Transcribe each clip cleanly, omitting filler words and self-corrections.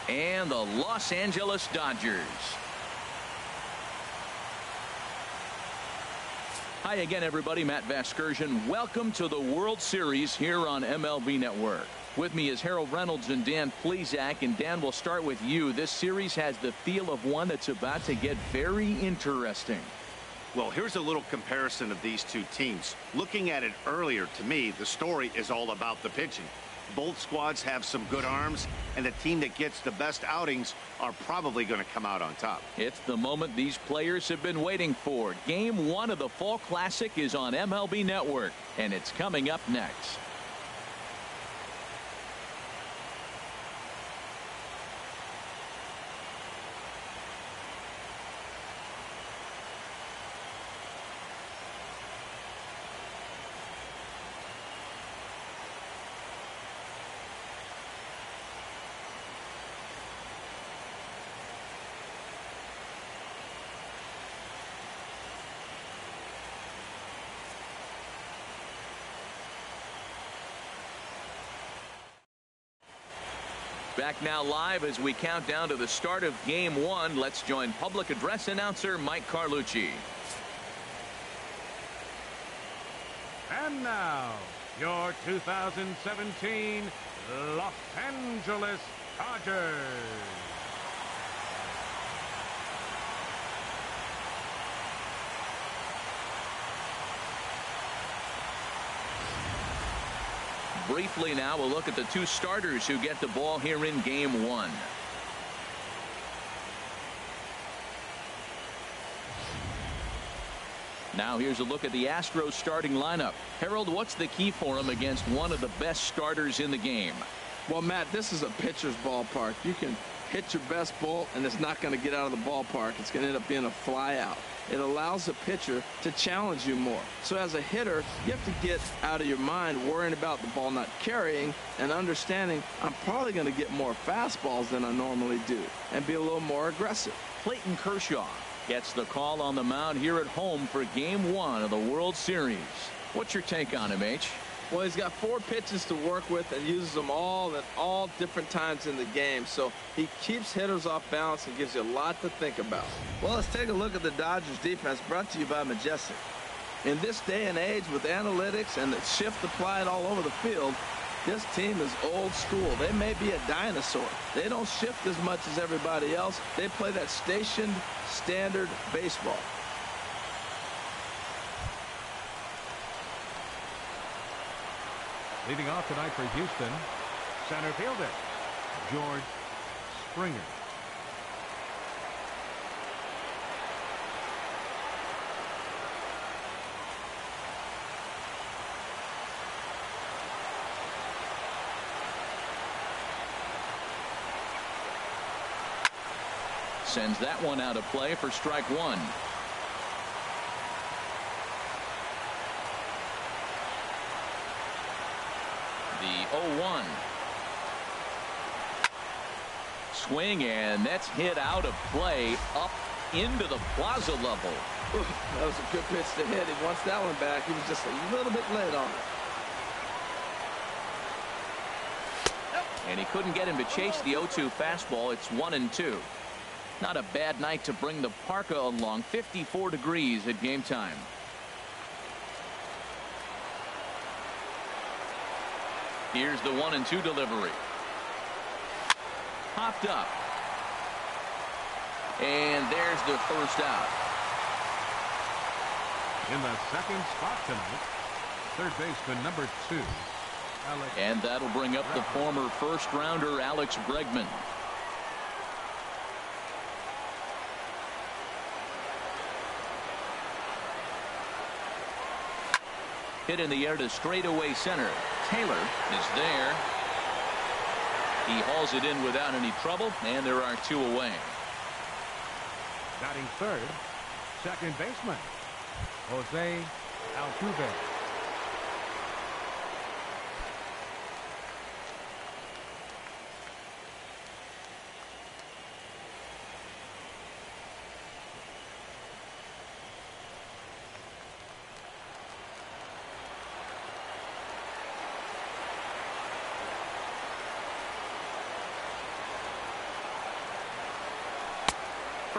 and the Los Angeles Dodgers. Hi again, everybody. Matt Vasgersian. Welcome to the World Series here on MLB Network. With me is Harold Reynolds and Dan Plesac. And Dan, we'll start with you. This series has the feel of one that's about to get very interesting. Well, here's a little comparison of these two teams. Looking at it earlier, to me, the story is all about the pitching. Both squads have some good arms, and the team that gets the best outings are probably going to come out on top. It's the moment these players have been waiting for. Game 1 of the Fall Classic is on MLB Network, and it's coming up next. Back now live as we count down to the start of Game 1. Let's join public address announcer Mike Carlucci. And now, your 2017 Los Angeles Dodgers. Briefly now, we'll look at the two starters who get the ball here in Game 1. Now here's a look at the Astros starting lineup. Harold, what's the key for them against one of the best starters in the game? Well, Matt, this is a pitcher's ballpark. You can hit your best ball, and it's not going to get out of the ballpark. It's going to end up being a fly out. It allows the pitcher to challenge you more. So as a hitter, you have to get out of your mind worrying about the ball not carrying and understanding I'm probably going to get more fastballs than I normally do and be a little more aggressive. Clayton Kershaw gets the call on the mound here at home for Game 1 of the World Series. What's your take on him, H? Well, he's got 4 pitches to work with and uses them all at all different times in the game. So he keeps hitters off balance and gives you a lot to think about. Well, let's take a look at the Dodgers defense, brought to you by Majestic. In this day and age with analytics and the shift applied all over the field, this team is old school. They may be a dinosaur. They don't shift as much as everybody else. They play that stationed standard baseball. Leading off tonight for Houston, center fielder George Springer. Sends that one out of play for strike 1. The 0-1. Swing, and that's hit out of play up into the plaza level. Ooh, that was a good pitch to hit. He wants that one back. He was just a little bit late on it. And he couldn't get him to chase the 0-2 fastball. It's 1-2. Not a bad night to bring the parka along. 54 degrees at game time. Here's the 1-2 delivery. Popped up. And there's the first out. In the second spot tonight, third baseman number 2. And that'll bring up the former first rounder Alex Bregman. Hit in the air to straightaway center. Taylor is there. He hauls it in without any trouble, and there are 2 away. Batting third, second baseman Jose Altuve.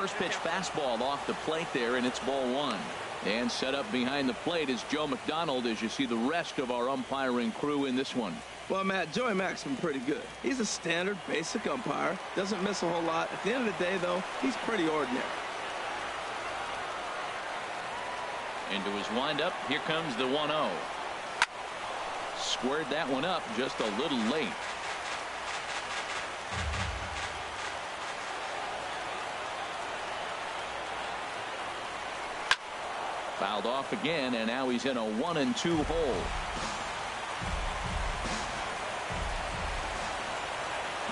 first pitch fastball off the plate there, and it's ball one. And set up behind the plate is Joe McDonald as you see the rest of our umpiring crew in this one. Well, Matt, Joey Mack's been pretty good. He's a standard, basic umpire. Doesn't miss a whole lot. At the end of the day, though, he's pretty ordinary. Into his windup. Here comes the 1-0. Squared that one up just a little late. Fouled off again, and now he's in a 1-2 hole.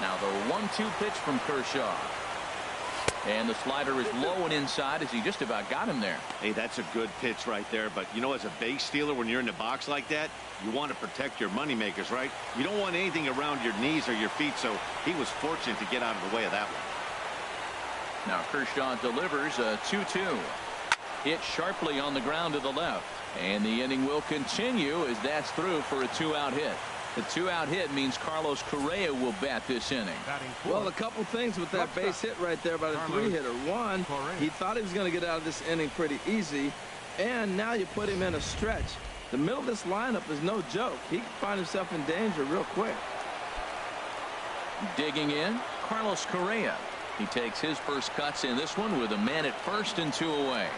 Now the 1-2 pitch from Kershaw. And the slider is low and inside as he just about got him there. Hey, that's a good pitch right there. But, you know, as a base stealer, when you're in the box like that, you want to protect your moneymakers, right? You don't want anything around your knees or your feet, so he was fortunate to get out of the way of that one. Now Kershaw delivers a 2-2. Hit sharply on the ground to the left. And the inning will continue as that's through for a 2-out hit. The 2-out hit means Carlos Correa will bat this inning. Well, a couple things with that base hit right there by the 3-hitter. One, he thought he was going to get out of this inning pretty easy. And now you put him in a stretch. The middle of this lineup is no joke. He can find himself in danger real quick. Digging in, Carlos Correa. He takes his first cuts in this one with a man at first and 2 away.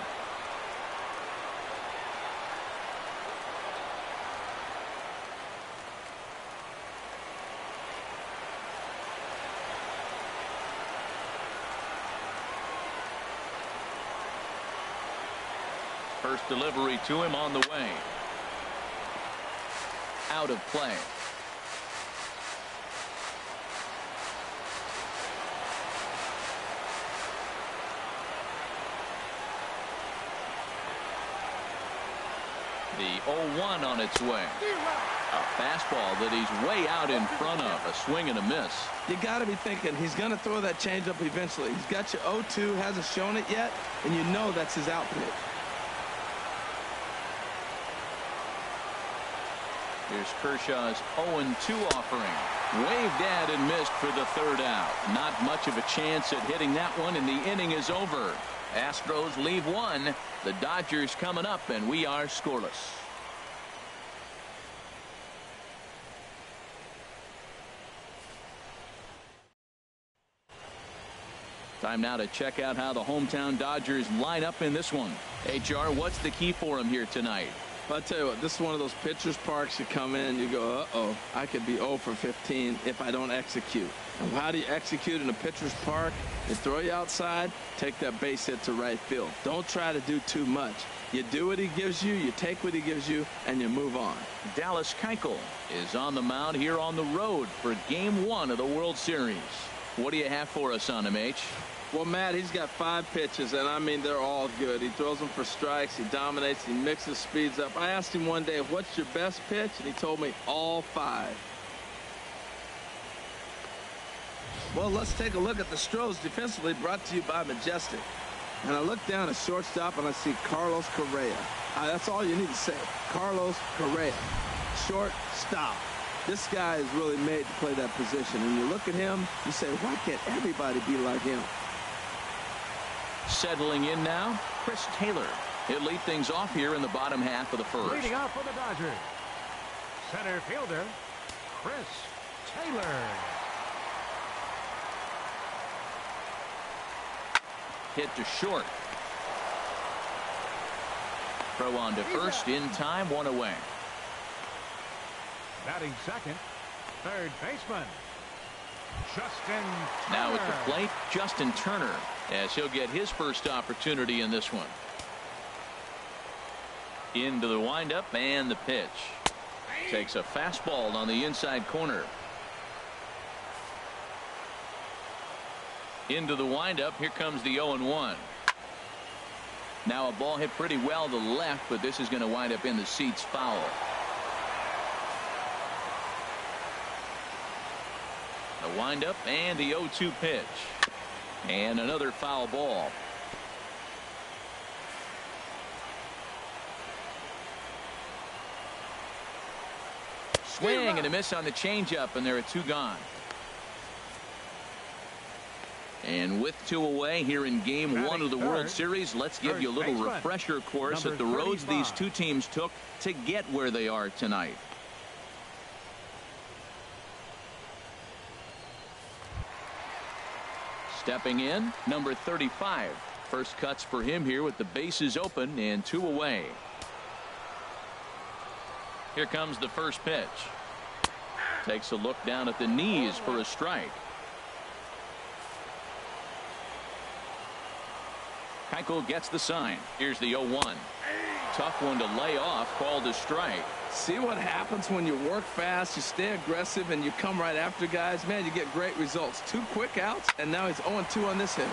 First delivery to him on the way. Out of play. The 0-1 on its way. A fastball that he's way out in front of. A swing and a miss. You got to be thinking he's going to throw that changeup eventually. He's got your 0-2, hasn't shown it yet, and you know that's his out pitch. Here's Kershaw's 0-2 offering. Waved at and missed for the 3rd out. Not much of a chance at hitting that one, and the inning is over. Astros leave 1. The Dodgers coming up, and we are scoreless. Time now to check out how the hometown Dodgers line up in this one. HR, what's the key for them here tonight? I'll tell you what, this is one of those pitchers' parks you come in, you go, uh-oh, I could be 0 for 15 if I don't execute. And how do you execute in a pitcher's park? They throw you outside, take that base hit to right field. Don't try to do too much. You do what he gives you, you take what he gives you, and you move on. Dallas Keuchel is on the mound here on the road for Game 1 of the World Series. What do you have for us on him, H? Well, Matt, he's got 5 pitches, and I mean, they're all good. He throws them for strikes. He dominates. He mixes speeds up. I asked him one day, what's your best pitch? And he told me all 5. Well, let's take a look at the Astros defensively, brought to you by Majestic. And I look down at shortstop, and I see Carlos Correa. That's all you need to say. Carlos Correa, shortstop. This guy is really made to play that position. And you look at him, you say, why can't everybody be like him? Settling in now, Chris Taylor. He'll lead things off here in the bottom half of the first. Leading off for the Dodgers, center fielder, Chris Taylor. Hit to short. Throw on to first in time, 1 away. Batting second, third baseman, Justin Turner. Now at the plate, Justin Turner, as he'll get his first opportunity in this one. Into the windup and the pitch. Takes a fastball on the inside corner. Into the windup. Here comes the 0-1. Now a ball hit pretty well to the left, but this is going to wind up in the seats foul. The windup and the 0-2 pitch. And another foul ball. Swing and a miss on the changeup, and there are 2 gone. And with 2 away here in Game 1 of the World Series, let's give you a little refresher course at the roads these two teams took to get where they are tonight. Stepping in, number 35. First cuts for him here with the bases open and 2 away. Here comes the first pitch. Takes a look down at the knees for a strike. Keuchel gets the sign. Here's the 0-1. Tough one to lay off, called a strike. See what happens when you work fast, you stay aggressive, and you come right after guys. Man, you get great results. 2 quick outs, and now he's 0-2 on this hitter.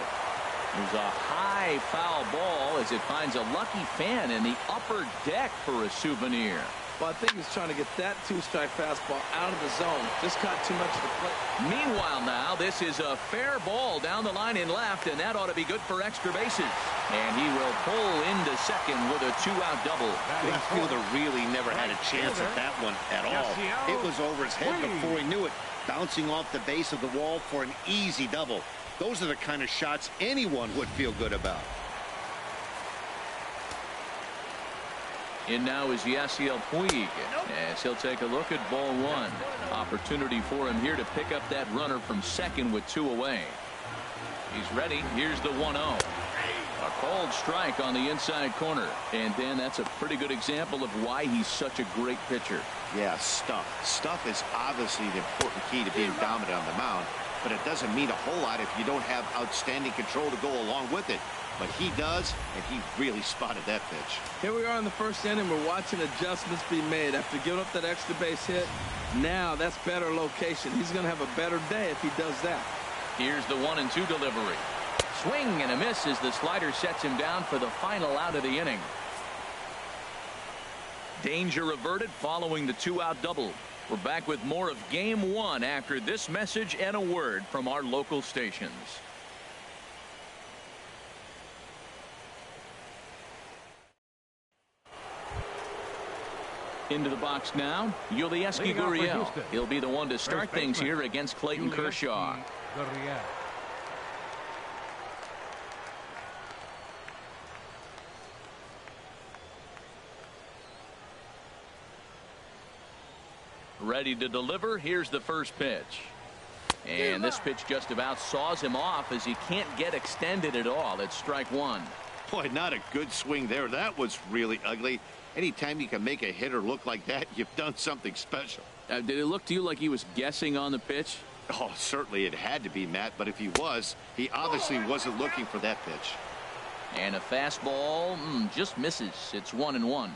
There's a high foul ball as it finds a lucky fan in the upper deck for a souvenir. Well, I think he's trying to get that 2-strike fastball out of the zone. Just caught too much of the plate. Meanwhile now, this is a fair ball down the line in left, and that ought to be good for extra bases. And he will pull into second with a 2-out double. The fielder really never had a chance at that one at all. It was over his head before he knew it, bouncing off the base of the wall for an easy double. Those are the kind of shots anyone would feel good about. In now is Yasiel Puig, as he'll take a look at ball 1. Opportunity for him here to pick up that runner from second with 2 away. He's ready. Here's the 1-0. A called strike on the inside corner. And Dan, that's a pretty good example of why he's such a great pitcher. Yeah, stuff. Stuff is obviously the important key to being dominant on the mound, but it doesn't mean a whole lot if you don't have outstanding control to go along with it. But he does, and he really spotted that pitch. Here we are in the first inning. We're watching adjustments be made after giving up that extra base hit. Now that's better location. He's going to have a better day if he does that. Here's the 1-2 delivery. Swing and a miss as the slider sets him down for the final out of the inning. Danger averted following the 2-out double. We're back with more of Game 1 after this message and a word from our local stations. Into the box now, Yulieski Gurriel. He'll be the one to start things here against Clayton Kershaw. Ready to deliver. Here's the first pitch. And this pitch just about saws him off as he can't get extended at all. It's strike 1. Boy, not a good swing there. That was really ugly. Anytime you can make a hitter look like that, you've done something special. Did it look to you like he was guessing on the pitch? Oh, certainly it had to be, Matt, but if he was, he obviously wasn't looking for that pitch. And a fastball just misses. It's 1-1.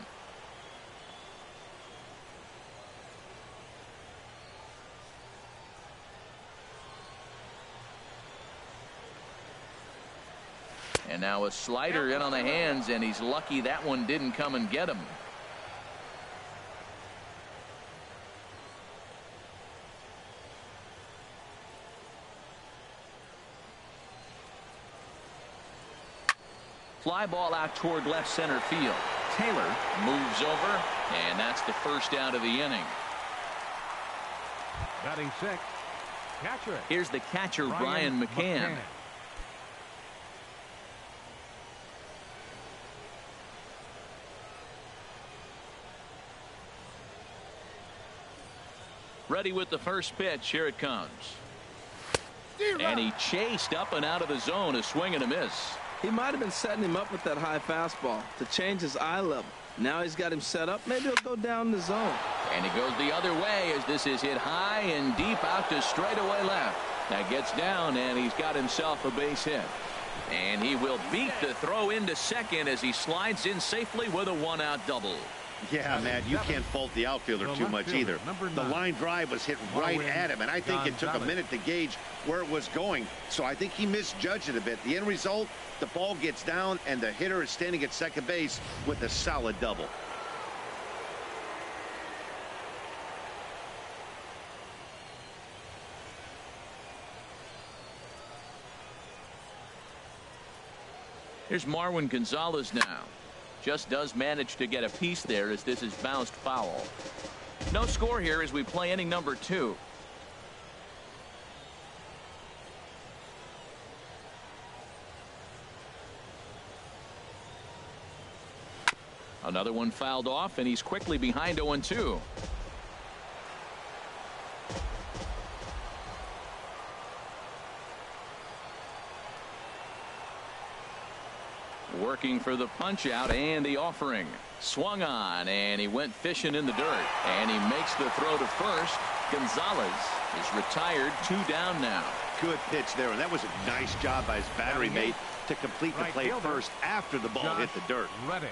And now a slider in on the hands, and he's lucky that one didn't come and get him. Fly ball out toward left center field. Taylor moves over, and that's the first out of the inning. Batting 6th, catcher. Here's the catcher, Brian McCann. Ready with the first pitch. Here it comes. And he chased up and out of the zone. A swing and a miss. He might have been setting him up with that high fastball to change his eye level. Now he's got him set up. Maybe he'll go down the zone. And he goes the other way as this is hit high and deep out to straightaway left. That gets down, and he's got himself a base hit. And he will beat the throw into second as he slides in safely with a 1-out double. Yeah, Matt, you can't fault the outfielder too much either. The line drive was hit right at him, and I think it took a minute to gauge where it was going. So I think he misjudged it a bit. The end result, the ball gets down, and the hitter is standing at second base with a solid double. Here's Marwin Gonzalez now. Just does manage to get a piece there as this is bounced foul. No score here as we play inning number 2. Another one fouled off, and he's quickly behind 0-2. Working for the punch out and the offering. Swung on, and he went fishing in the dirt. And he makes the throw to first. Gonzalez is retired, 2 down now. Good pitch there, and that was a nice job by his battery mate to complete the play first after the ball hit the dirt. Reddick.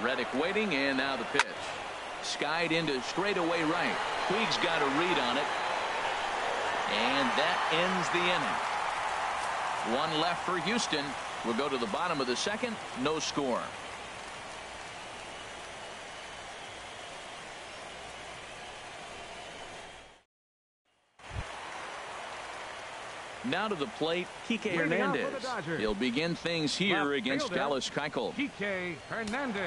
Reddick waiting, and now the pitch. Skied into straightaway right. Puig's got a read on it. And that ends the inning. One left for Houston. We'll go to the bottom of the second. No score. Now to the plate, Kike Hernandez. He'll begin things here against Dallas Keuchel. Kike Hernandez.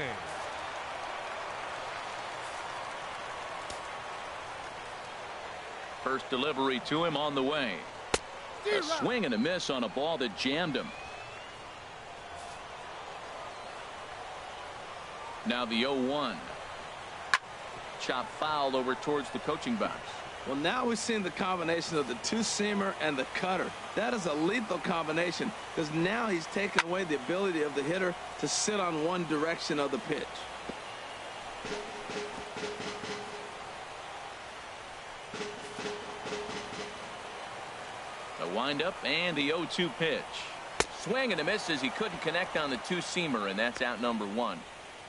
First delivery to him on the way. A swing and a miss on a ball that jammed him. Now the 0-1. Chop fouled over towards the coaching box. Well, now we've seen the combination of the two-seamer and the cutter. That is a lethal combination because now he's taken away the ability of the hitter to sit on one direction of the pitch. The windup and the 0-2 pitch. Swing and a miss as he couldn't connect on the two-seamer, and that's out number 1.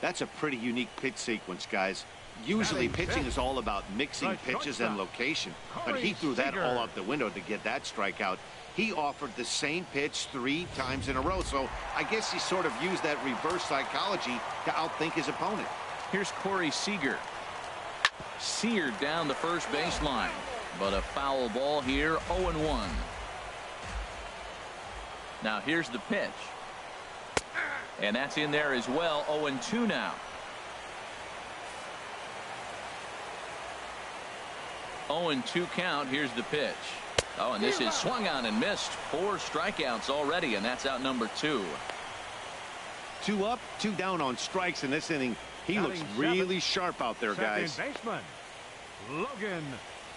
That's a pretty unique pitch sequence, guys. Usually pitching is all about mixing pitches and location, but he threw that all out the window to get that strikeout. He offered the same pitch 3 times in a row, so I guess he sort of used that reverse psychology to outthink his opponent. Here's Corey Seager. Seared down the first baseline, but a foul ball here, 0-1. Now here's the pitch. And that's in there as well, 0-2 now. 0-2 count. Here's the pitch. Oh, and this is swung on and missed. 4 strikeouts already, and that's out number 2. 2 up, 2 down on strikes in this inning. He looks really sharp out there, guys. Second baseman, Logan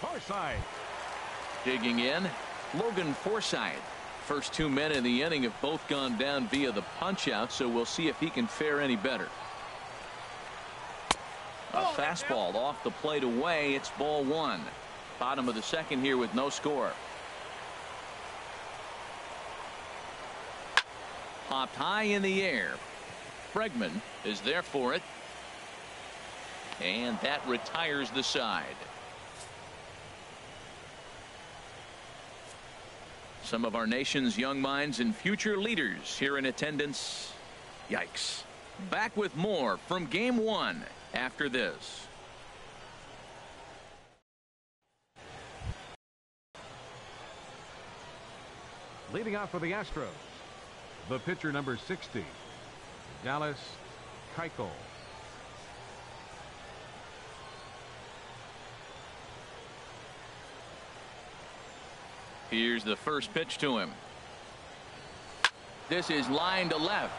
Forsythe. Digging in, Logan Forsythe. First 2 men in the inning have both gone down via the punch out, so we'll see if he can fare any better. A fastball off the plate away. It's ball 1. Bottom of the second here with no score. Popped high in the air. Bregman is there for it. And that retires the side. Some of our nation's young minds and future leaders here in attendance. Yikes. Back with more from Game 1 after this. Leading off for the Astros, the pitcher number 60, Dallas Keuchel. Here's the first pitch to him. This is line to left.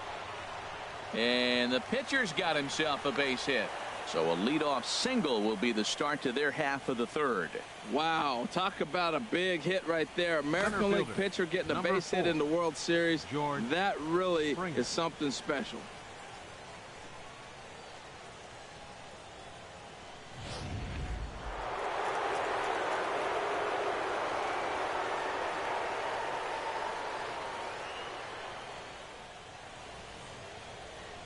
And the pitcher's got himself a base hit. So a leadoff single will be the start to their half of the third. Wow, talk about a big hit right there. American League pitcher getting a base hit in the World Series. That really is something special.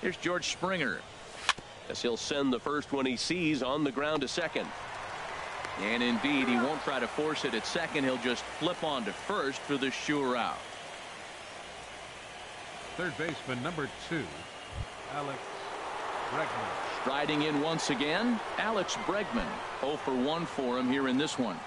Here's George Springer. As he'll send the first one he sees on the ground to second. And indeed, he won't try to force it at second. He'll just flip on to first for the sure out. Third baseman number 2, Alex Bregman. Riding in once again, Alex Bregman. 0 for 1 for him here in this one.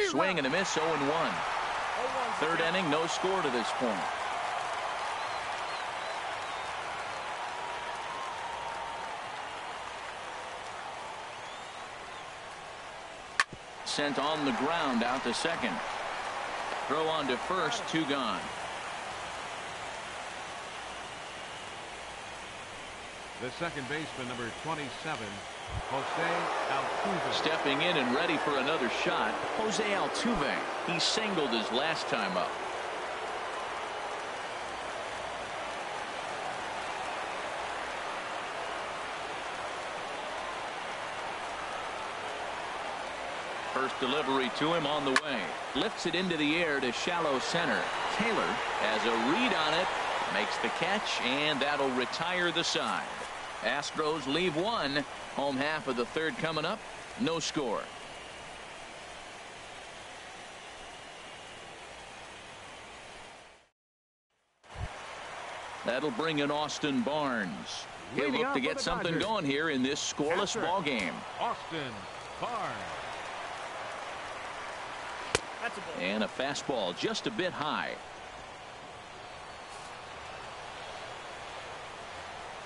Swing and a miss, 0-1. Third inning, no score to this point. Sent on the ground out to second. Throw on to first, 2 gone. The second baseman, number 27, Jose Altuve. Stepping in and ready for another shot, Jose Altuve. He singled his last time up. First delivery to him on the way. Lifts it into the air to shallow center. Taylor has a read on it. Makes the catch, and that'll retire the side. Astros leave one. Home half of the third coming up. No score. That'll bring in Austin Barnes. He'll look to get something going here in this scoreless ball game. Austin Barnes. And a fastball just a bit high.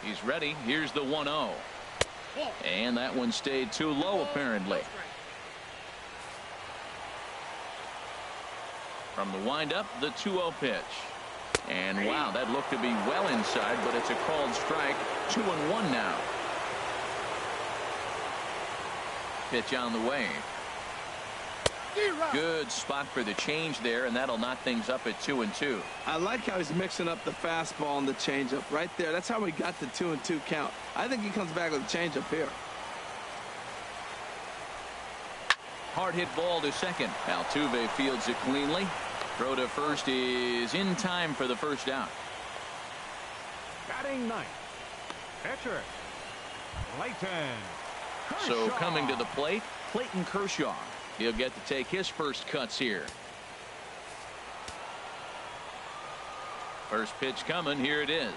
He's ready. Here's the 1-0. And that one stayed too low apparently. From the windup, the 2-0 pitch. And wow, that looked to be well inside, but it's a called strike. 2-1 now. Pitch on the way. Good spot for the change there, and that'll knock things up at 2-2. I like how he's mixing up the fastball and the changeup right there. That's how we got the 2-2 count. I think he comes back with a changeup here. Hard hit ball to second. Altuve fields it cleanly. Throw to first is in time for the first out. Batting ninth, pitcher Clayton Kershaw. So coming to the plate, Clayton Kershaw. He'll get to take his first cuts here. First pitch coming. Here it is.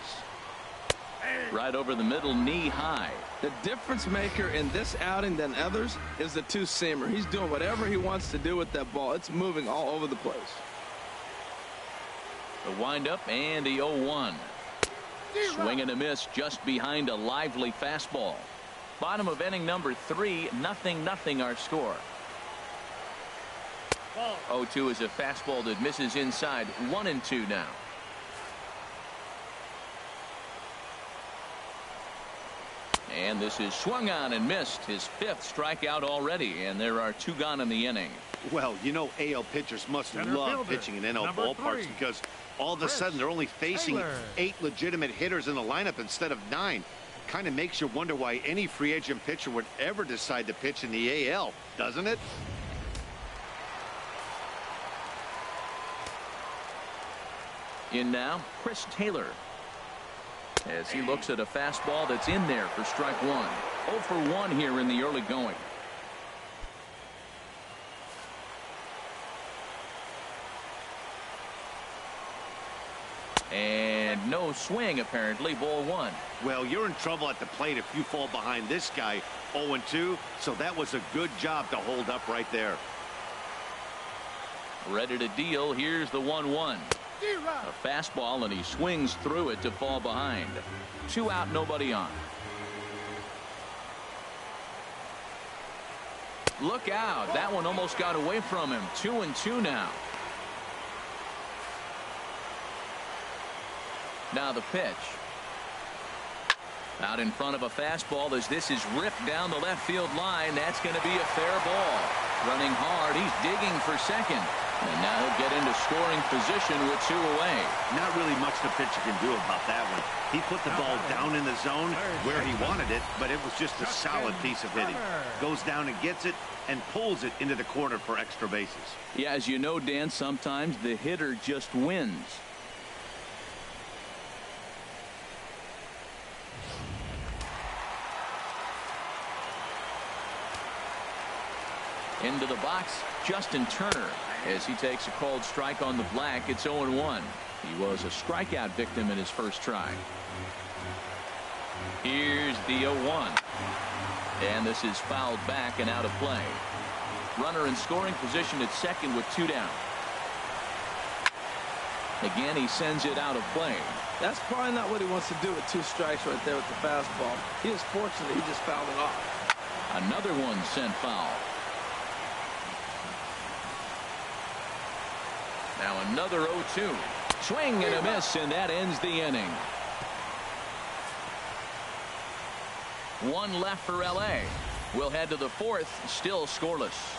Right over the middle, knee high. The difference maker in this outing than others is the two-seamer. He's doing whatever he wants to do with that ball. It's moving all over the place. The windup and the 0-1. Swing and a miss just behind a lively fastball. Bottom of inning number 3, 0-0 our score. 0-2 is a fastball that misses inside. 1-2 now. And this is swung on and missed. His 5th strikeout already, and there are 2 gone in the inning. Well, you know, AL pitchers must love pitching in NL ballparks because all of a sudden they're only facing 8 legitimate hitters in the lineup instead of 9. Kind of makes you wonder why any free agent pitcher would ever decide to pitch in the AL, doesn't it? In now, Chris Taylor. As he looks at a fastball that's in there for strike 1. 0 for 1 here in the early going. And no swing apparently. Ball 1. Well, you're in trouble at the plate if you fall behind this guy. 0-2, so that was a good job to hold up right there. Ready to deal. Here's the 1-1. A fastball, and he swings through it to fall behind. 2 out, nobody on. Look out. That one almost got away from him. 2-2 now. Now the pitch. Out in front of a fastball as this is ripped down the left field line. That's going to be a fair ball. Running hard. He's digging for second. And now he'll get into scoring position with 2 away. Not really much the pitcher can do about that one. He put the ball down in the zone where he wanted it, but it was just a solid piece of hitting. Goes down and gets it and pulls it into the corner for extra bases. Yeah, as you know, Dan, sometimes the hitter just wins. Into the box, Justin Turner, as he takes a called strike on the black. It's 0-1. He was a strikeout victim in his first try. Here's the 0-1. And this is fouled back and out of play. Runner in scoring position at second with 2 down. Again, he sends it out of play. That's probably not what he wants to do with 2 strikes right there with the fastball. He is fortunate he just fouled it off. Another one sent foul. Now another 0-2. Swing and a miss, and that ends the inning. 1 left for L.A. We'll head to the 4th, still scoreless.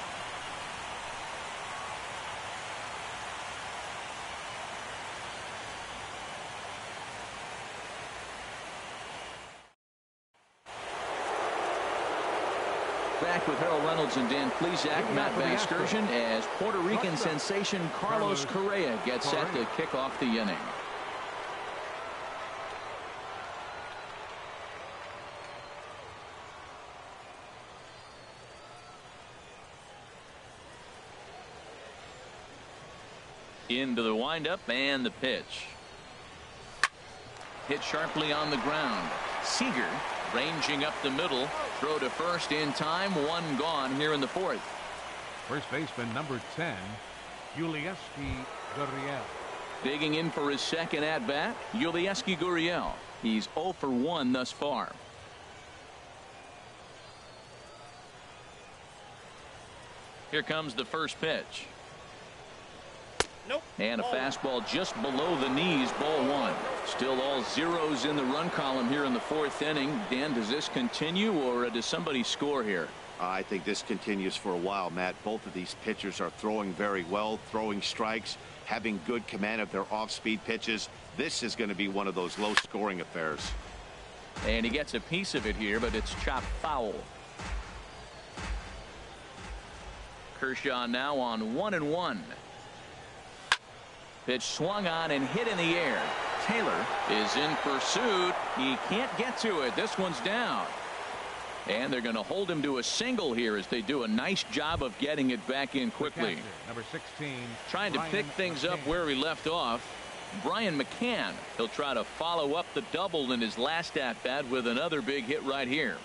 Back with Harold Reynolds and Dan Plesac. Matt Vasgersian as Puerto Rican sensation Carlos Correa gets set to kick off the inning. Into the windup and the pitch. Hit sharply on the ground. Seager ranging up the middle. Throw to first in time. 1 gone here in the 4th. First baseman number 10, Yulieski Gurriel. Digging in for his second at bat, Yulieski Gurriel. He's 0 for 1 thus far. Here comes the first pitch. Nope. And a fastball just below the knees, ball 1. Still all zeros in the run column here in the 4th inning. Dan, does this continue, or does somebody score here? I think this continues for a while, Matt. Both of these pitchers are throwing very well, throwing strikes, having good command of their off-speed pitches. This is going to be one of those low-scoring affairs. And he gets a piece of it here, but it's chopped foul. Kershaw now on 1-1. Pitch swung on and hit in the air. Taylor is in pursuit. He can't get to it. This one's down. And they're going to hold him to a single here as they do a nice job of getting it back in quickly. Number 16. Trying to pick things up where he left off. Brian McCann. He'll try to follow up the double in his last at bat with another big hit right here.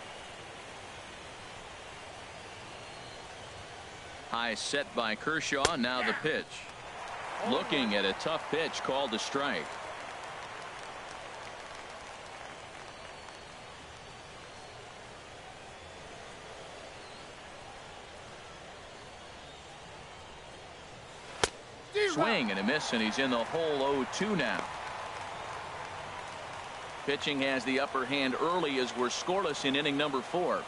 High set by Kershaw. Now the pitch. Looking at a tough pitch called a strike. Swing and a miss, and he's in the hole. 0-2 now. Pitching has the upper hand early as we're scoreless in inning number 4.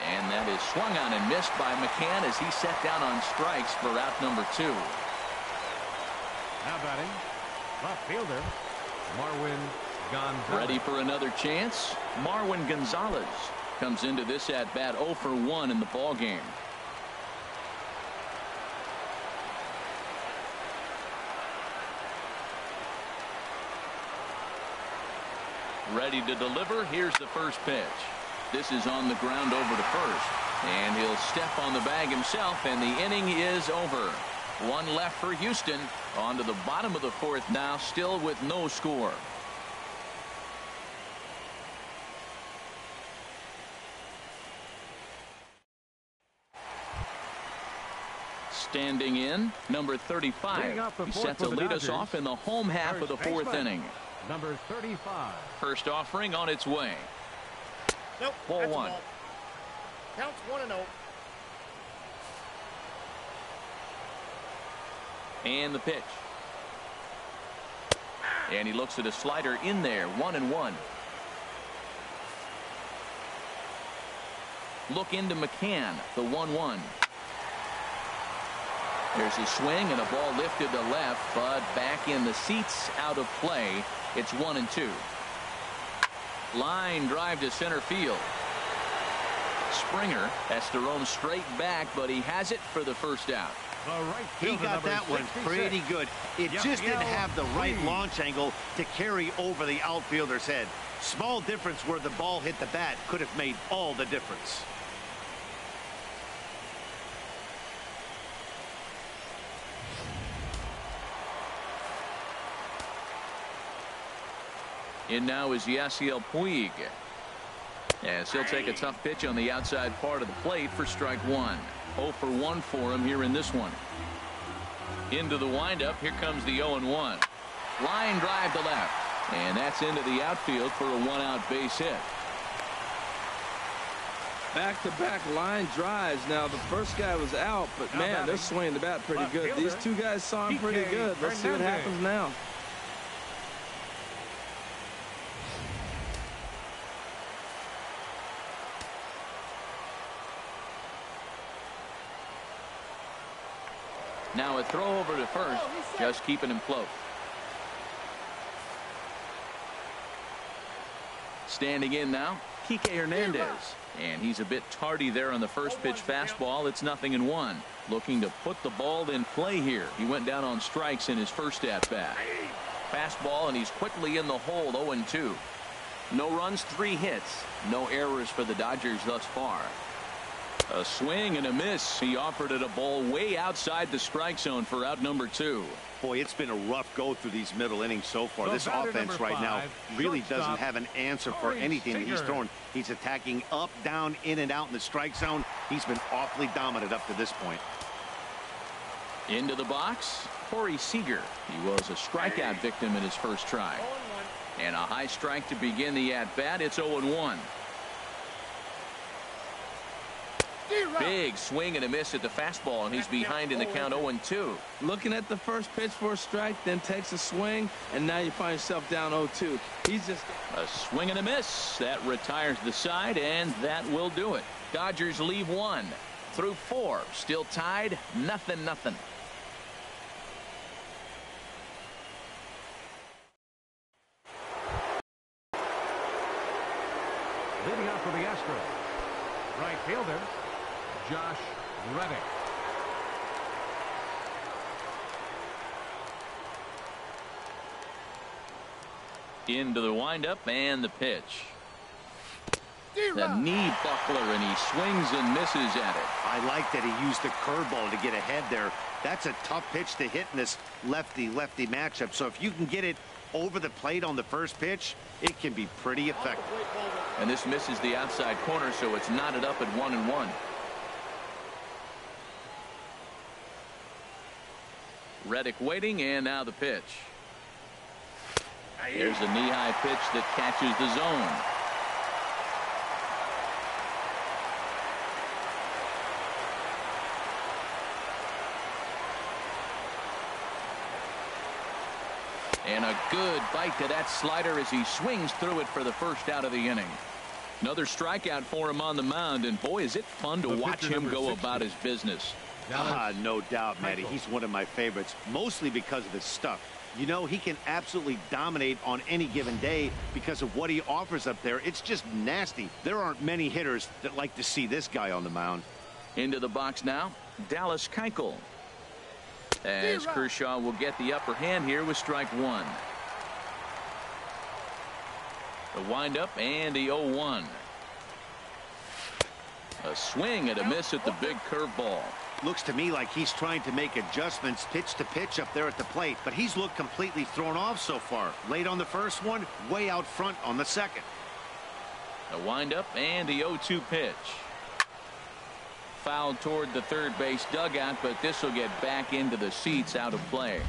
And that is swung on and missed by McCann as he set down on strikes for out number 2. Now batting, left fielder Marwin Gonzalez. Ready for another chance. Marwin Gonzalez comes into this at bat 0 for 1 in the ball game. Ready to deliver. Here's the first pitch. This is on the ground over to first, and he'll step on the bag himself, and the inning is over. 1 left for Houston. On to the bottom of the 4th now, still with no score. Standing in, number 35. He's set to lead us off in the home half of the 4th inning. Number 35. First offering on its way. Nope. Ball That's 1. ball. Counts 1-0. And the pitch. And he looks at a slider in there. 1-1. Look into McCann. The 1-1. There's a swing and a ball lifted to left, but back in the seats, out of play. It's 1-2. Line drive to center field. Springer has to roam straight back, but he has it for the first out. He got that one pretty good. It just didn't have the right launch angle to carry over the outfielder's head. Small difference where the ball hit the bat could have made all the difference. In now is Yasiel Puig. As he'll take a tough pitch on the outside part of the plate for strike one. 0 for 1 for him here in this one. Into the windup. Here comes the 0-1. Line drive to left. And that's into the outfield for a 1-out base hit. Back-to-back line drives. Now, the first guy was out, but man, they're swinging the bat pretty good. These two guys saw him pretty good. Let's see what happens now. Now a throw over to first, just keeping him close. Standing in now, Kike Hernandez. And he's a bit tardy there on the first pitch fastball. It's 0-1. Looking to put the ball in play here. He went down on strikes in his first at-bat. Fastball, and he's quickly in the hole, 0-2. No runs, 3 hits. No errors for the Dodgers thus far. A swing and a miss. He offered it a ball way outside the strike zone for out number 2. Boy, it's been a rough go through these middle innings so far. This offense right now really doesn't have an answer for anything that he's throwing. He's attacking up, down, in and out in the strike zone. He's been awfully dominant up to this point. Into the box, Corey Seager. He was a strikeout victim in his first try. And a high strike to begin the at-bat. It's 0-1. Big swing and a miss at the fastball, and he's behind in the count 0-2. Looking at the first pitch for a strike, then takes a swing, and now you find yourself down 0-2. He's just a swing and a miss. That retires the side, and that will do it. Dodgers leave 1 through 4. Still tied, 0-0. Leading off for the Astros, right fielder Josh Reddick. Into the windup and the pitch. The knee buckler, and he swings and misses at it. I like that he used the curveball to get ahead there. That's a tough pitch to hit in this lefty-lefty matchup. So if you can get it over the plate on the first pitch, it can be pretty effective. And this misses the outside corner, so it's knotted up at 1-1. Reddick waiting, and now the pitch. Here's a knee-high pitch that catches the zone. And a good bite to that slider as he swings through it for the first out of the inning. Another strikeout for him on the mound, and boy, is it fun to watch him go about his business. No doubt, Matty. He's one of my favorites, mostly because of his stuff. You know, he can absolutely dominate on any given day because of what he offers up there. It's just nasty. There aren't many hitters that like to see this guy on the mound. Into the box now, Dallas Keuchel. As Kershaw will get the upper hand here with strike 1. The windup and the 0-1. A swing and a miss at the big curveball. Looks to me like he's trying to make adjustments pitch to pitch up there at the plate, but he's looked completely thrown off so far. Late on the first one, way out front on the second. The windup and the 0-2 pitch. Fouled toward the third base dugout, but this will get back into the seats out of play.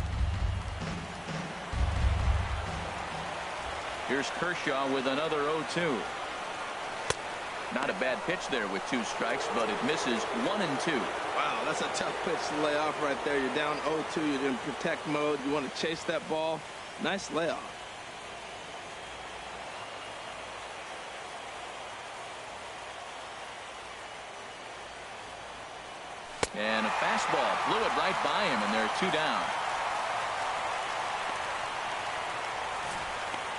Here's Kershaw with another 0-2. Not a bad pitch there with 2 strikes, but it misses 1-2. Wow, that's a tough pitch to lay off right there. You're down 0-2. You're in protect mode. You want to chase that ball. Nice layoff. And a fastball blew it right by him, and there are 2 down.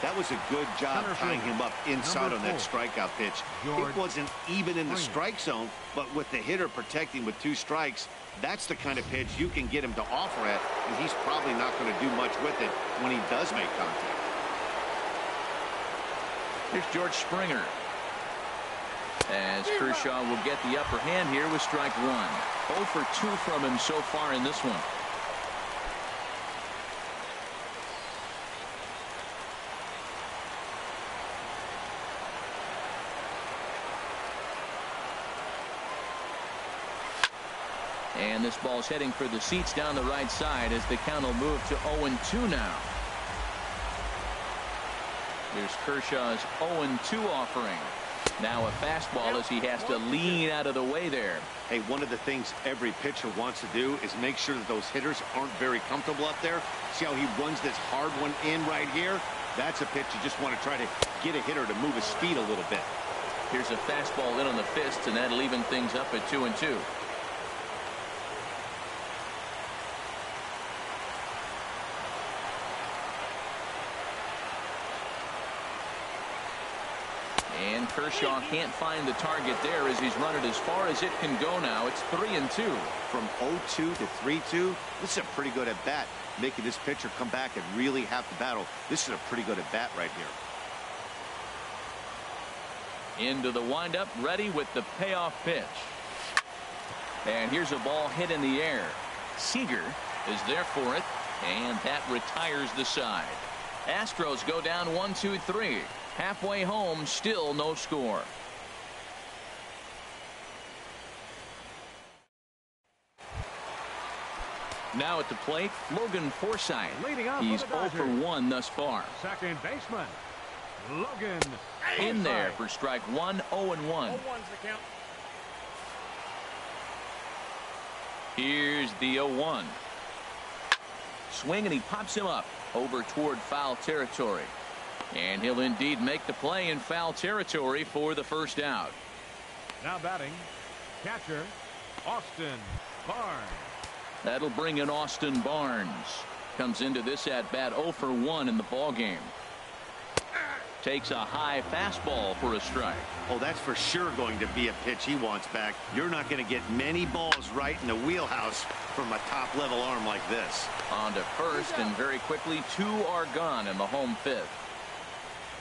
That was a good job tying him up inside on that strikeout pitch. It wasn't even in the strike zone, but with the hitter protecting with 2 strikes, that's the kind of pitch you can get him to offer at, and he's probably not going to do much with it when he does make contact. Here's George Springer. As Kershaw will get the upper hand here with strike 1. 0 for 2 from him so far in this one. And this ball's heading for the seats down the right side as the count will move to 0-2 now. Here's Kershaw's 0-2 offering. Now a fastball as he has to lean out of the way there. Hey, one of the things every pitcher wants to do is make sure that those hitters aren't very comfortable up there. See how he runs this hard one in right here? That's a pitch you just want to try to get a hitter to move his feet a little bit. Here's a fastball in on the fist, and that'll even things up at 2-2. And Kershaw can't find the target there as he's run it as far as it can go now. It's 3-2. From 0-2 to 3-2, this is a pretty good at bat. Making this pitcher come back and really have to battle. This is a pretty good at bat right here. Into the windup, ready with the payoff pitch. And here's a ball hit in the air. Seager is there for it, and that retires the side. Astros go down 1-2-3. Halfway home, still no score. Now at the plate, Logan Forsythe. He's 0 for 1 thus far. Second baseman, Logan. In there for strike 1, 0-1. 0-1's the count. Here's the 0-1. Swing, and he pops him up over toward foul territory. And he'll indeed make the play in foul territory for the first out. Now batting, catcher, Austin Barnes. That'll bring in Austin Barnes. Comes into this at bat 0 for 1 in the ball game. Takes a high fastball for a strike. Oh, that's for sure going to be a pitch he wants back. You're not going to get many balls right in the wheelhouse from a top level arm like this. On to first, and very quickly 2 are gone in the home 5th.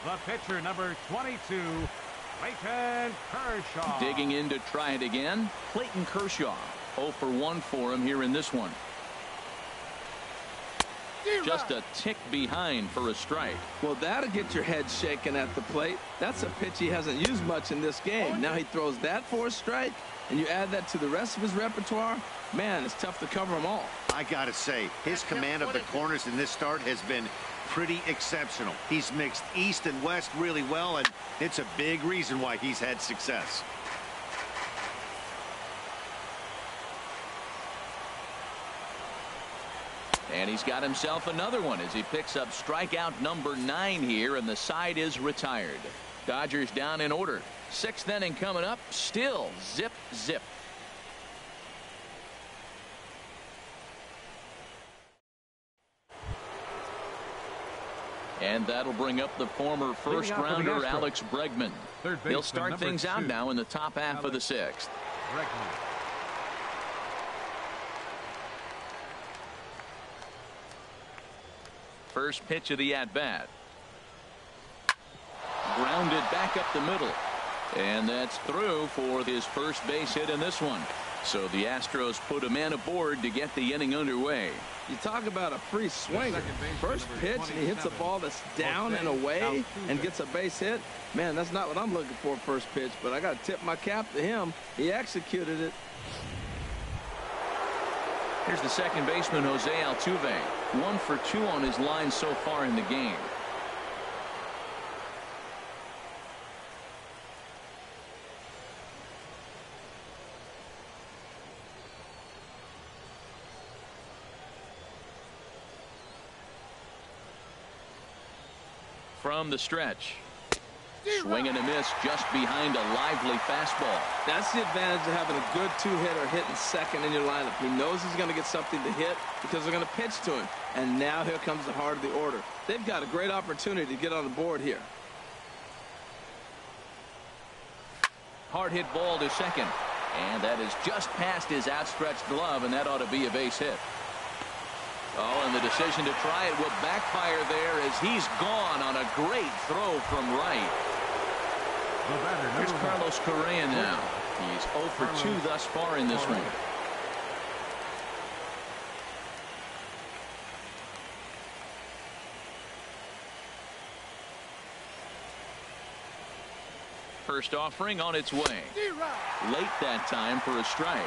The pitcher, number 22, Clayton Kershaw. Digging in to try it again, Clayton Kershaw. 0 for 1 for him here in this one. Just a tick behind for a strike. Well, that'll get your head shaking at the plate. That's a pitch he hasn't used much in this game. Now he throws that for a strike, and you add that to the rest of his repertoire. Man, it's tough to cover them all. I gotta say, his command of the corners in this start has been pretty exceptional. He's mixed east and west really well, and it's a big reason why he's had success. And he's got himself another one as he picks up strikeout number 9 here, and the side is retired. Dodgers down in order. 6th inning coming up. Still zip zip. And that'll bring up the former first rounder Alex Bregman. He'll start things out now in the top half of the 6th. First pitch of the at-bat. Grounded back up the middle. And that's through for his first base hit in this one. So the Astros put a man aboard to get the inning underway. You talk about a free swing. First pitch, and he hits a ball that's down and away and gets a base hit. Man, that's not what I'm looking for first pitch, but I got to tip my cap to him. He executed it. Here's the second baseman, Jose Altuve. 1 for 2 on his line so far in the game. From the stretch. Swing and a miss just behind a lively fastball. That's the advantage of having a good two-hitter hitting second in your lineup. He knows he's going to get something to hit because they're going to pitch to him. And now here comes the heart of the order. They've got a great opportunity to get on the board here. Hard hit ball to second. And that is just past his outstretched glove, and that ought to be a base hit. Oh, and the decision to try it will backfire there as he's gone on a great throw from right. Here's Carlos Correa now. He's 0 for 2 thus far in this one. First offering on its way. Late that time for a strike.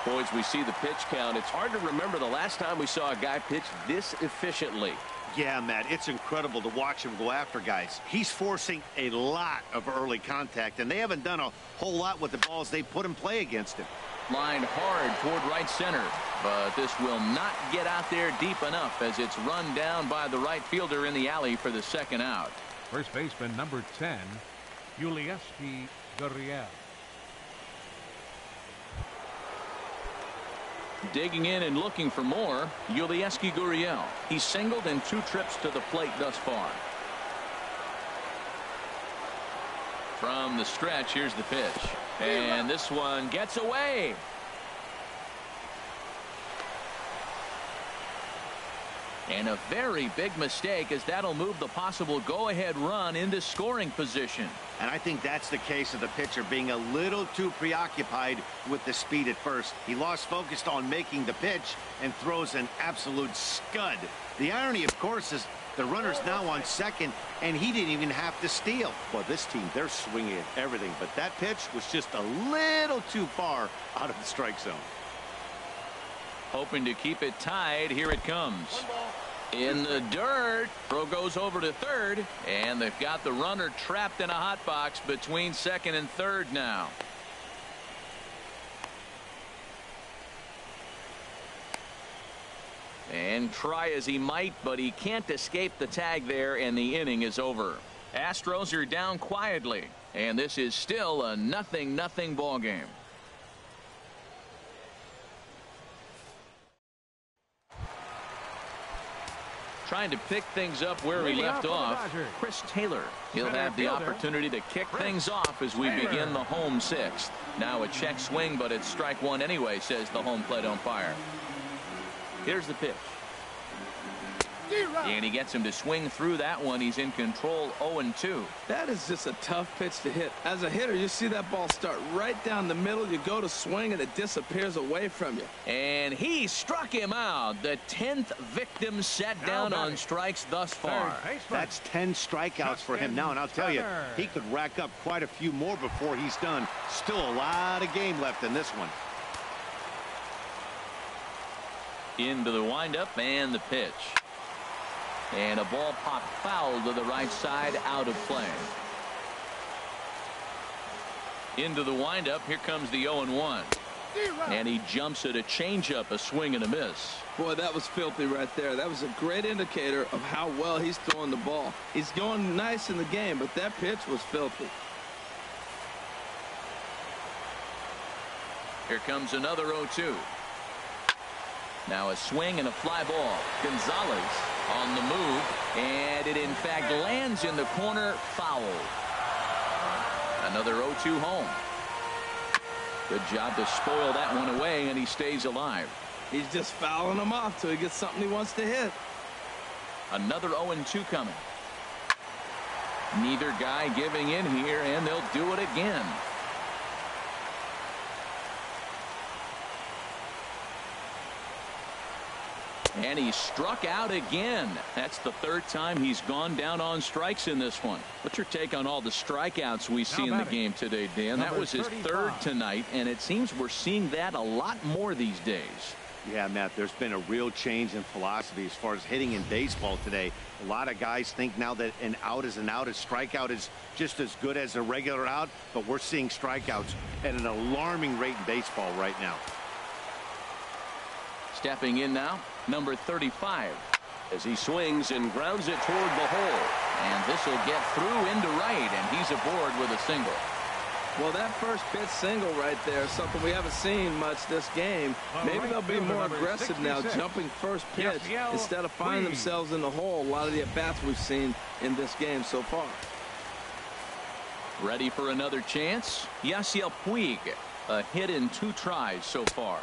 Boys, we see the pitch count. It's hard to remember the last time we saw a guy pitch this efficiently. Yeah, Matt, it's incredible to watch him go after guys. He's forcing a lot of early contact, and they haven't done a whole lot with the balls they put in play against him. Lined hard toward right center, but this will not get out there deep enough as it's run down by the right fielder in the alley for the second out. First baseman number 10, Yulieski Gurriel. Digging in and looking for more, Yulieski Gurriel. He's singled in 2 trips to the plate thus far. From the stretch, here's the pitch. And this one gets away. And a very big mistake, as that'll move the possible go-ahead run into scoring position. And I think that's the case of the pitcher being a little too preoccupied with the speed at first. He lost focus on making the pitch and throws an absolute scud. The irony, of course, is the runner's now on second, and he didn't even have to steal. Well, this team, they're swinging at everything, but that pitch was just a little too far out of the strike zone. Hoping to keep it tied. Here it comes. In the dirt. Throw goes over to third, and they've got the runner trapped in a hot box between second and third now. And try as he might, but he can't escape the tag there, and the inning is over. Astros are down quietly, and this is still a 0-0 ball game. Trying to pick things up where he left off. Chris Taylor. He'll have the opportunity to kick things off as we begin the home 6th. Now a check swing, but it's strike 1 anyway, says the home plate umpire. Here's the pitch. And he gets him to swing through that one. He's in control, 0-2. That is just a tough pitch to hit. As a hitter, you see that ball start right down the middle. You go to swing, and it disappears away from you. And he struck him out. The 10th victim set down on strikes thus far. That's 10 strikeouts for him now, and I'll tell you, he could rack up quite a few more before he's done. Still a lot of game left in this one. Into the windup and the pitch. And a ball popped foul to the right side, out of play. Into the windup. Here comes the 0-1. And he jumps at a changeup, a swing and a miss. Boy, that was filthy right there. That was a great indicator of how well he's throwing the ball. He's going nice in the game, but that pitch was filthy. Here comes another 0-2. Now a swing and a fly ball. Gonzalez on the move, and it in fact lands in the corner, foul. Another 0-2 home. Good job to spoil that one away, and he stays alive. He's just fouling him off till he gets something he wants to hit. Another 0-2 coming. Neither guy giving in here, and they'll do it again. And he struck out again. That's the 3rd time he's gone down on strikes in this one. What's your take on all the strikeouts we see in the game today, Dan? That was his 3rd tonight, and it seems we're seeing that a lot more these days. Yeah, Matt, there's been a real change in philosophy as far as hitting in baseball today. A lot of guys think now that an out is an out. A strikeout is just as good as a regular out, but we're seeing strikeouts at an alarming rate in baseball right now. Stepping in now, number 35. as he swings and grounds it toward the hole. And this will get through into right, and he's aboard with a single. Well, that first pitch single right there is something we haven't seen much this game. Maybe they'll be more aggressive now, jumping first pitch instead of finding themselves in the hole. A lot of the at-bats we've seen in this game so far. Ready for another chance? Yasiel Puig, a hit in 2 tries so far.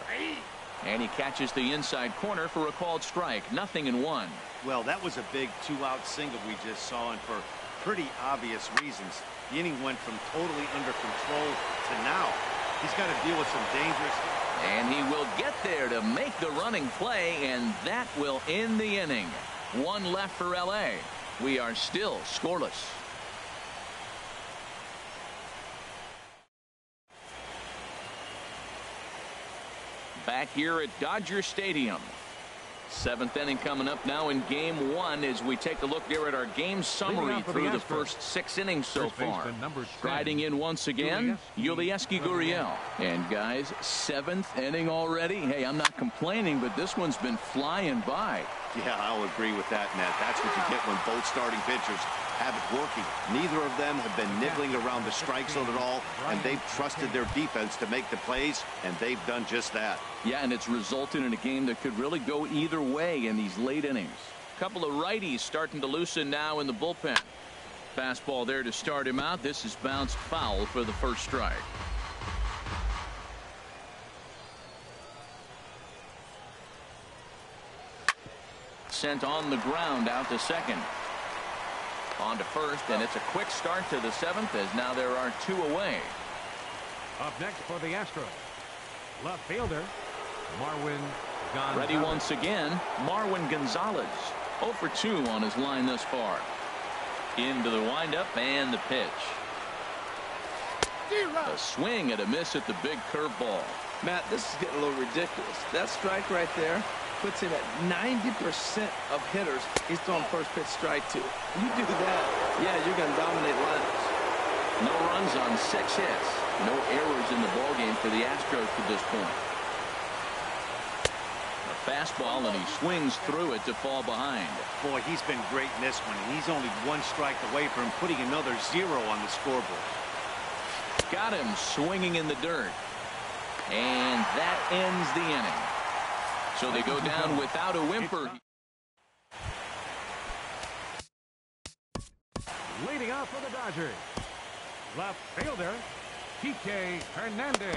And he catches the inside corner for a called strike. 0-1. Well, that was a big 2-out single we just saw, and for pretty obvious reasons. The inning went from totally under control to now. He's got to deal with some dangerous. And he will get there to make the running play, and that will end the inning. 1 left for LA. We are still scoreless. Back here at Dodger Stadium. 7th inning coming up now in game 1 as we take a look there at our game summary through the first 6 innings so far. Riding in once again, Yulieski Gurriel. And guys, 7th inning already. Hey, I'm not complaining, but this one's been flying by. Yeah, I'll agree with that, Ned. That's what you get when both starting pitchers have it working. Neither of them have been niggling around the strike zone at all, and they've trusted their defense to make the plays, and they've done just that. Yeah, and it's resulted in a game that could really go either way in these late innings. A couple of righties starting to loosen now in the bullpen. Fastball there to start him out. This is bounced foul for the first strike. Sent on the ground out to second. On to first, and it's a quick start to the 7th as now there are 2 away. Up next for the Astros, left fielder Marwin Gonzalez. Ready once again, Marwin Gonzalez. 0 for 2 on his line thus far. Into the windup and the pitch. A swing and a miss at the big curveball. Matt, this is getting a little ridiculous. That strike right there puts him at 90% of hitters he's throwing first pitch strike to. You do that, yeah, you're going to dominate lineups. No runs on 6 hits. No errors in the ballgame for the Astros to this point. A fastball, and he swings through it to fall behind. Boy, he's been great in this one, and he's only 1 strike away from putting another 0 on the scoreboard. Got him swinging in the dirt. And that ends the inning. So they go down without a whimper. Leading off for the Dodgers, left fielder Kike Hernandez.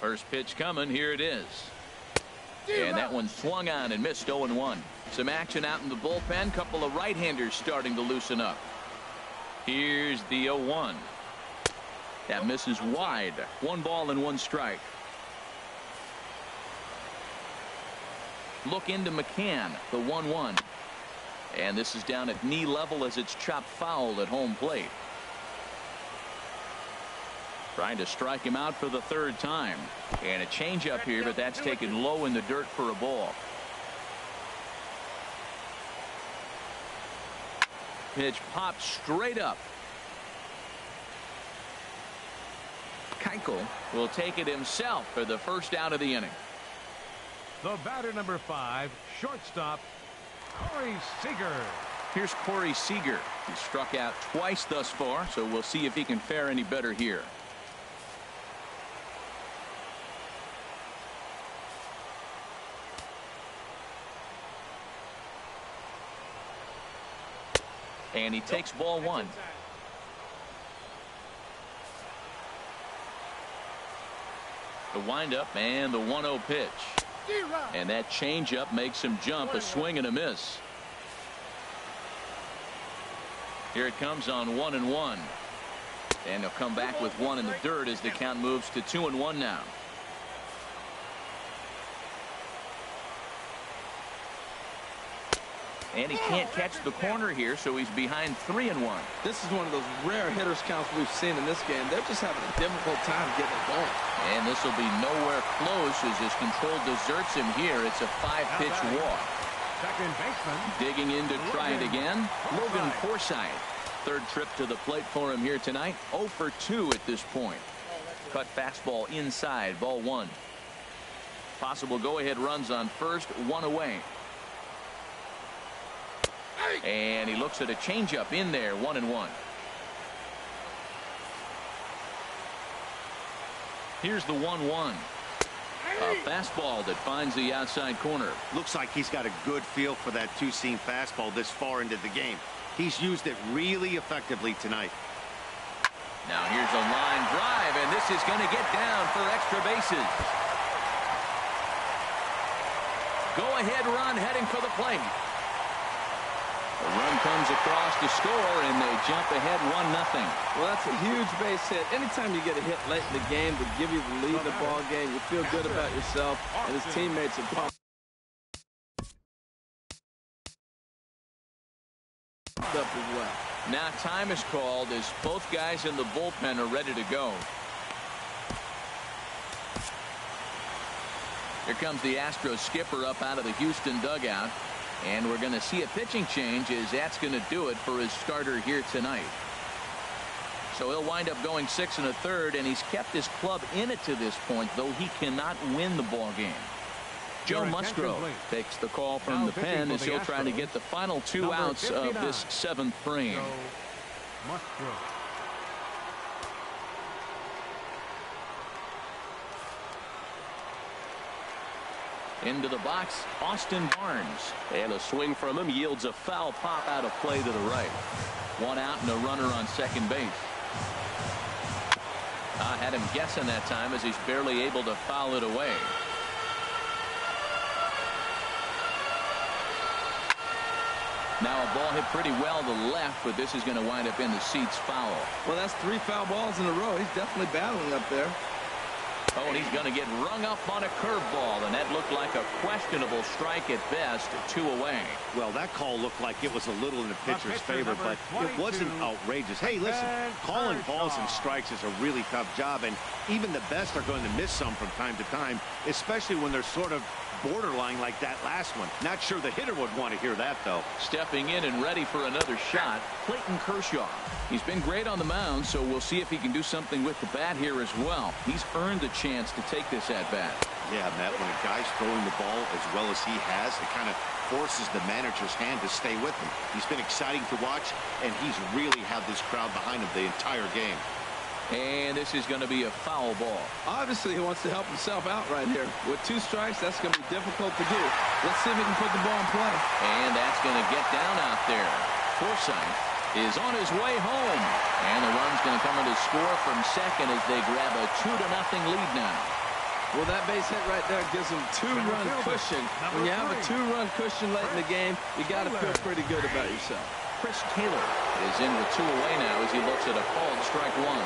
First pitch coming. Here it is. And that one swung on and missed. 0-1. Some action out in the bullpen. Couple of right-handers starting to loosen up. Here's the 0-1. That misses wide. 1 ball and 1 strike. Look into McCann, the 1-1. And this is down at knee level as it's chopped foul at home plate. Trying to strike him out for the 3rd time. And a changeup here, but that's taken low in the dirt for a ball. Pitch popped straight up. Keuchel will take it himself for the first out of the inning. The batter, number 5, shortstop Corey Seager. Here's Corey Seager. He struck out twice thus far, so we'll see if he can fare any better here. And he takes ball 1. The windup and the 1-0 pitch. And that changeup makes him jump. A swing and a miss. Here it comes on 1-1. And he'll come back with 1 in the dirt as the count moves to 2-1 now. And he can't catch the corner here, so he's behind 3-1. This is one of those rare hitters counts we've seen in this game. They're just having a difficult time getting it going. And this will be nowhere close as his control deserts him here. It's a 5-pitch walk. Second baseman Digging in to try it again. Logan Forsythe. third trip to the plate for him here tonight. 0 for 2 at this point. Cut fastball inside, ball 1. Possible go-ahead runs on first, 1 away. And he looks at a changeup in there, 1-1. Here's the 1-1. A fastball that finds the outside corner. Looks like he's got a good feel for that two-seam fastball this far into the game. He's used it really effectively tonight. Now here's a line drive, and this is going to get down for extra bases. Go-ahead run heading for the plate. The run comes across to score, and they jump ahead 1-0. Well, that's a huge base hit. Anytime you get a hit late in the game to give you the lead in the ball game, you feel good about yourself, and his teammates are pumped up as well. Now time is called as both guys in the bullpen are ready to go. Here comes the Astros skipper up out of the Houston dugout. And we're going to see a pitching change as that's going to do it for his starter here tonight. So he'll wind up going 6 1/3, and he's kept his club in it to this point, though he cannot win the ball game. Joe Musgrove takes the call from the pen as he'll try to get the final 2 outs of this 7th frame. Musgrove. Into the box, Austin Barnes. And a swing from him yields a foul pop out of play to the right. 1 out and a runner on second base. I had him guessing that time as he's barely able to foul it away. Now a ball hit pretty well to the left, but this is going to wind up in the seats foul. Well, that's 3 foul balls in a row. He's definitely battling up there. Oh, and he's going to get rung up on a curveball, and that looked like a questionable strike at best, 2 away. Well, that call looked like it was a little in the pitcher's favor, but it wasn't outrageous. Hey, listen, calling balls and strikes is a really tough job, and even the best are going to miss some from time to time, especially when they're sort of borderline like that last one. Not sure the hitter would want to hear that, though. Stepping in and ready for another shot, Clayton Kershaw. He's been great on the mound, so we'll see if he can do something with the bat here as well. He's earned the chance to take this at bat. Yeah, Matt, when a guy's throwing the ball as well as he has, it kind of forces the manager's hand to stay with him. He's been exciting to watch, and he's really had this crowd behind him the entire game. And this is going to be a foul ball. Obviously, he wants to help himself out right here. With 2 strikes, that's going to be difficult to do. Let's see if he can put the ball in play. And that's going to get down out there. Forsythe is on his way home. And the run's going to come in to score from second as they grab a 2-0 lead now. Well, that base hit right there gives him 2-run cushion. When you have a 2-run cushion late in the game, you got to feel pretty good about yourself. Chris Taylor is in with 2 away now as he looks at a called strike 1.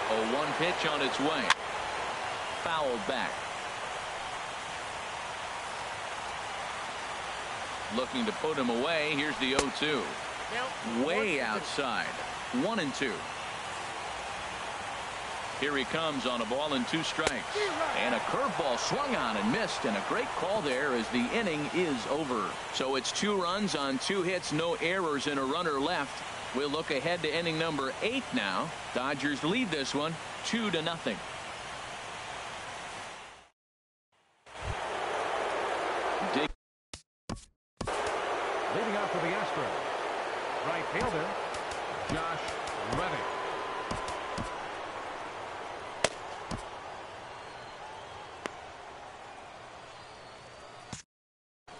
A 1 pitch on its way. Fouled back. Looking to put him away. Here's the 0-2. Way outside. 1-2. Here he comes on a ball and 2 strikes. And a curveball swung on and missed. And a great call there as the inning is over. So it's 2 runs on 2 hits, no errors, and a runner left. We'll look ahead to inning number 8 now. Dodgers lead this one 2-0. Leading off for the Astros, right fielder, Josh Reddick.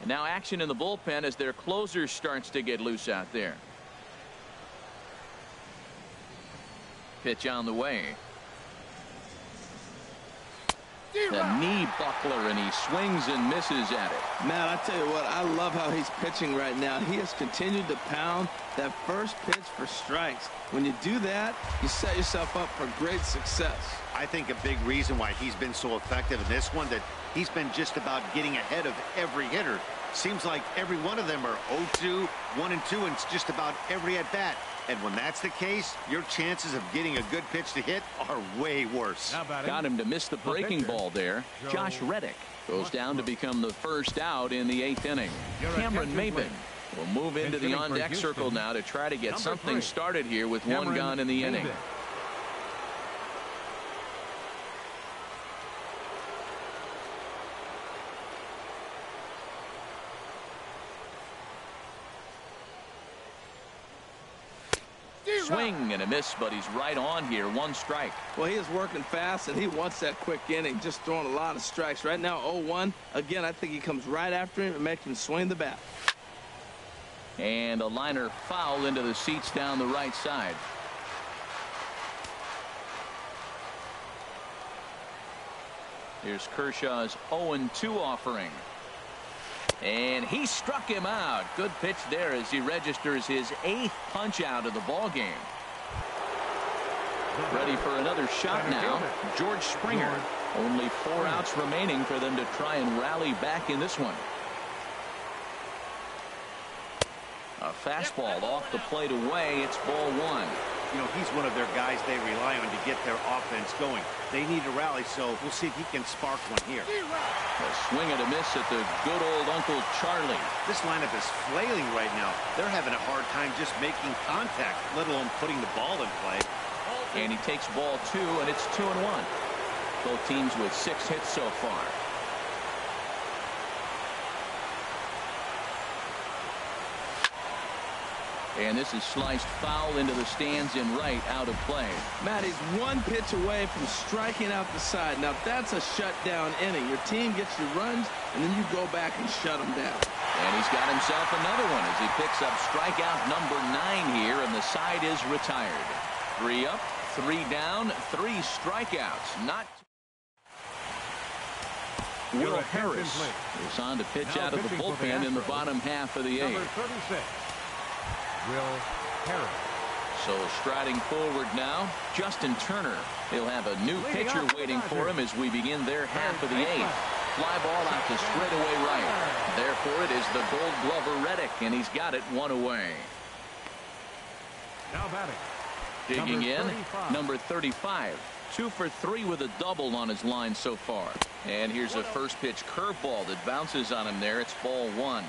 And now action in the bullpen as their closer starts to get loose out there. Pitch on the way. The knee buckler, and he swings and misses at it. Man, I tell you what, I love how he's pitching right now. He has continued to pound that first pitch for strikes. When you do that, you set yourself up for great success. I think a big reason why he's been so effective in this one, that he's been just about getting ahead of every hitter. Seems like every one of them are 0-2, 1-2, and it's just about every at bat. And when that's the case, your chances of getting a good pitch to hit are way worse. Got him to miss the breaking ball there. Josh Reddick goes down to become the first out in the 8th inning. Cameron Maybin We'll move into the on-deck circle now to try to get something started here with one gone in the inning. Swing and a miss, but he's right on here. One strike. Well, he is working fast, and he wants that quick inning, just throwing a lot of strikes. Right now, 0-1. Again, I think he comes right after him and makes him swing the bat. And a liner foul into the seats down the right side. Here's Kershaw's 0-2 offering. And he struck him out. Good pitch there as he registers his 8th punch out of the ball game. Ready for another shot now. George Springer. Only 4 outs remaining for them to try and rally back in this one. A fastball off the plate away. It's ball 1. You know, he's one of their guys they rely on to get their offense going. They need a rally, so we'll see if he can spark one here. A swing and a miss at the good old Uncle Charlie. This lineup is flailing right now. They're having a hard time just making contact, let alone putting the ball in play. And he takes ball 2, and it's 2-1. Both teams with 6 hits so far. And this is sliced foul into the stands in right, out of play. Matt, he's 1 pitch away from striking out the side. Now that's a shutdown inning. Your team gets your runs, and then you go back and shut them down. And he's got himself another one as he picks up strikeout number 9 here, and the side is retired. 3 up, 3 down, 3 strikeouts. Not. Will Harris is on to pitch out of the bullpen in the bottom half of the 8th. Number 36. Will Harris. So striding forward now, Justin Turner. He'll have a new pitcher waiting for him as we begin their half of the 8th. Fly ball out to straightaway right. Therefore, it is the Gold Glover Reddick, and he's got it 1 away. Now batting. Digging in, number 35. 2 for 3 with a double on his line so far. And here's a first pitch curveball that bounces on him there. It's ball 1.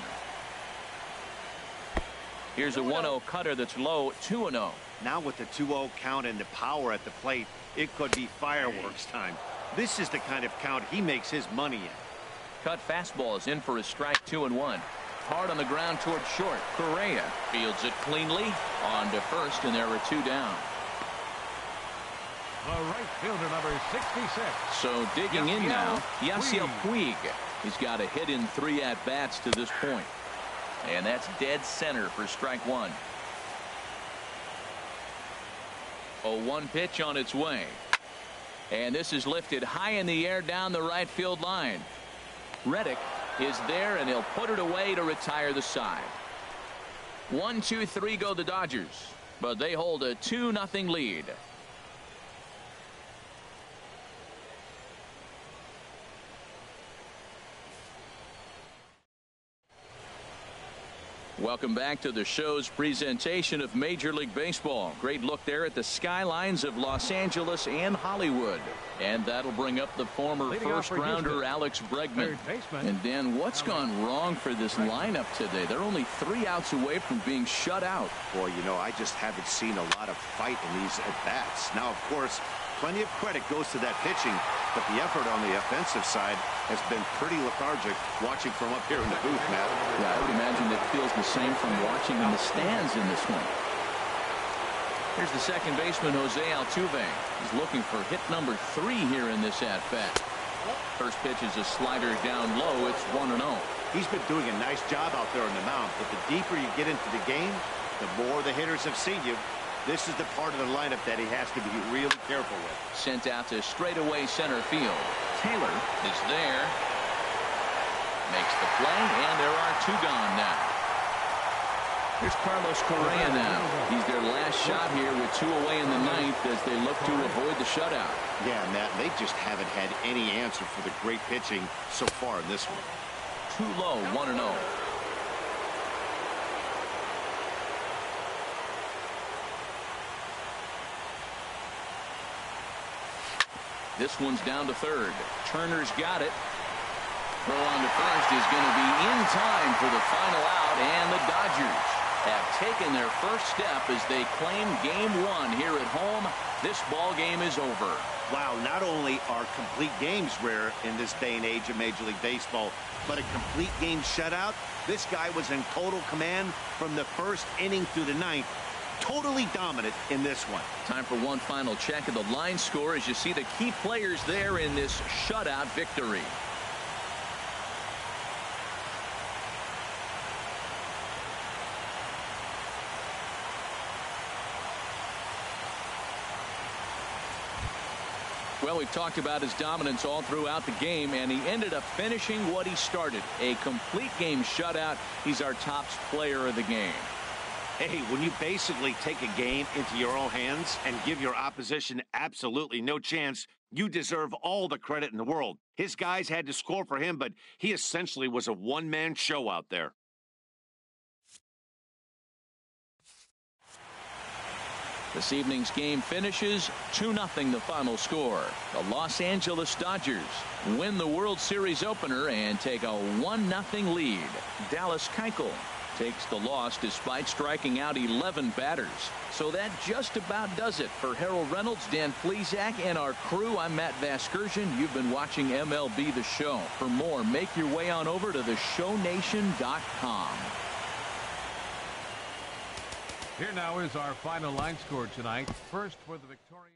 Here's a 1-0 cutter that's low, 2-0. Now with the 2-0 count and the power at the plate, it could be fireworks time. This is the kind of count he makes his money in. Cut fastball is in for a strike, 2-1. Hard on the ground toward short. Correa fields it cleanly on to first, and there are 2 down. The right fielder, number 66. So digging in now, Yasiel Puig. He's got a hit in 3 at-bats to this point. And that's dead center for strike 1. 0-1 pitch on its way. And this is lifted high in the air down the right field line. Reddick is there, and he'll put it away to retire the side. 1, 2, 3 go the Dodgers, but they hold a 2-0 lead. Welcome back to the show's presentation of Major League Baseball. Great look there at the skylines of Los Angeles and Hollywood. And that'll bring up the former first-rounder Alex Bregman. And Dan, what's gone wrong for this lineup today? They're only 3 outs away from being shut out. Boy, you know, I just haven't seen a lot of fight in these at-bats. Now, of course, plenty of credit goes to that pitching, but the effort on the offensive side has been pretty lethargic watching from up here in the booth, Matt. Yeah, I would imagine it feels the same from watching in the stands in this one. Here's the second baseman, Jose Altuve. He's looking for hit number 3 here in this at-bat. First pitch is a slider down low. It's 1-0. He's been doing a nice job out there on the mound, but the deeper you get into the game, the more the hitters have seen you. This is the part of the lineup that he has to be really careful with. Sent out to straightaway center field. Taylor is there. Makes the play, and there are 2 gone now. Here's Carlos Correa now. He's their last shot here with 2 away in the 9th as they look to avoid the shutout. Yeah, Matt, they just haven't had any answer for the great pitching so far in this one. Too low, 1-0. This one's down to third. Turner's got it. Throw on to first is going to be in time for the final out, and the Dodgers have taken their first step as they claim game one here at home. This ball game is over. Wow, not only are complete games rare in this day and age of Major League Baseball, but a complete game shutout. This guy was in total command from the first inning through the ninth. Totally dominant in this one. Time for one final check of the line score as you see the key players there in this shutout victory. Well, we've talked about his dominance all throughout the game, and he ended up finishing what he started. A complete game shutout. He's our top player of the game. Hey, when you basically take a game into your own hands and give your opposition absolutely no chance, you deserve all the credit in the world. His guys had to score for him, but he essentially was a one-man show out there. This evening's game finishes 2-0 the final score. The Los Angeles Dodgers win the World Series opener and take a 1-0 lead. Dallas Keuchel takes the loss despite striking out 11 batters. So that just about does it for Harold Reynolds, Dan Plesac, and our crew. I'm Matt Vasgersian. You've been watching MLB The Show. For more, make your way on over to theshownation.com. Here now is our final line score tonight. First for the Victoria.